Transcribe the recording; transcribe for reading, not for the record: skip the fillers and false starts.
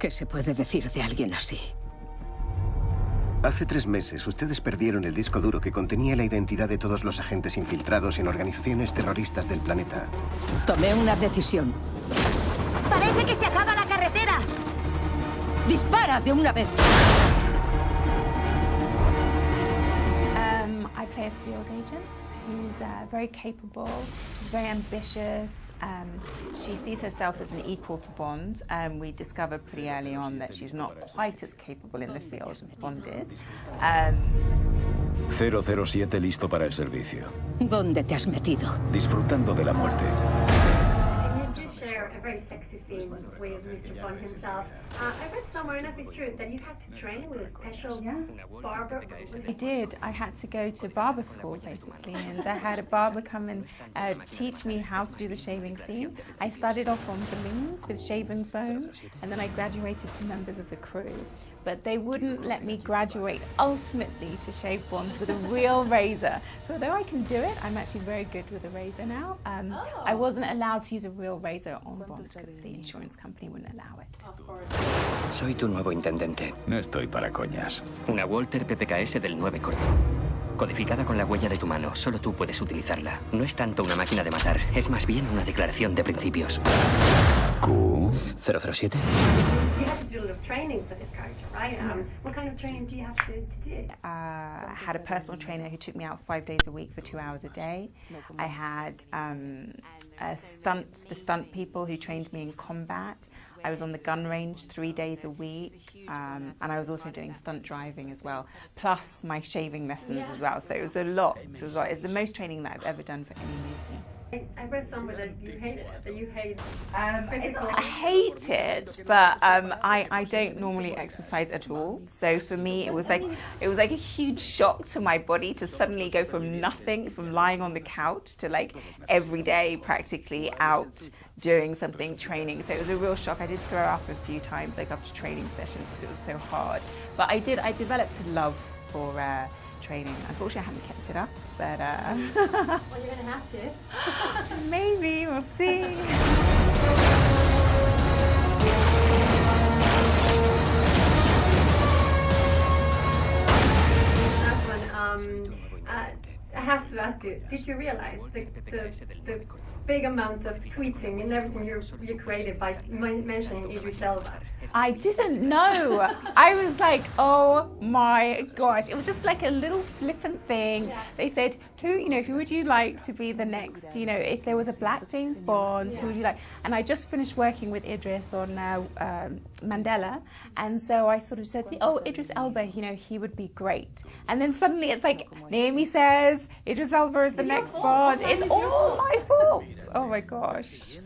¿Qué se puede decir de alguien así? Hace 3 meses, ustedes perdieron el disco duro que contenía la identidad de todos los agentes infiltrados en organizaciones terroristas del planeta. Tomé una decisión. ¡Parece que se acaba la carretera! ¡Dispara de una vez! I play a field agent who's very capable. She's very ambitious. She sees herself as an equal to Bond. We discover pretty early on that she's not quite as capable in the field as Bond is. 007 listo para el servicio. ¿Dónde te has metido? Disfrutando de la muerte. A very sexy scene with Mr. Bond himself. I read somewhere, and if it's true, that you had to train with a special barber. I did. I had to go to barber school, basically, and I had a barber come and teach me how to do the shaving scene. I started off on balloons with shaving foam, and then I graduated to members of the crew. But they wouldn't let me graduate ultimately to shave Bond with a real razor. So although I can do it, I'm actually very good with a razor now. I wasn't allowed to use a real razor on Bond because the insurance company wouldn't allow it. Soy tu nuevo intendente. No estoy para coñas. Una Walter PPKS del 9 corto. Codificada con la huella de tu mano, solo tú puedes utilizarla. No es tanto una máquina de matar, es más bien una declaración de principios. Q. 007. You had to do a lot of training for this character, right? What kind of training do you have to do? I had a personal trainer who took me out 5 days a week for 2 hours a day. I had the stunt people who trained me in combat. I was on the gun range 3 days a week, and I was also doing stunt driving as well, plus my shaving lessons as well. So it was a lot. It's the most training that I've ever done for any movie. I read somewhere that you hate it, that you hate physical. I hate it, but I don't normally exercise at all. So for me, it was like a huge shock to my body to suddenly go from nothing, from lying on the couch to like every day practically out doing something, training. So it was a real shock. I did throw up a few times, like after training sessions, because it was so hard. But I developed a love for training. Unfortunately, I haven't kept it up, but Well, you're gonna have to. maybe we'll see. Last one. I have to ask you: did you realize the big amount of tweeting and everything you created by mentioning Idris Elba? I didn't know. I was like, oh my gosh. It was just like a little flippant thing. Yeah. They said, who would you like to be the next, if there was a black James Bond, who would you like? And I just finished working with Idris on Mandela. And so I sort of said, oh, Idris Elba, he would be great. And then suddenly it's like, Naomie says, Idris Elba is the next Bond. It's all my fault. Oh my gosh.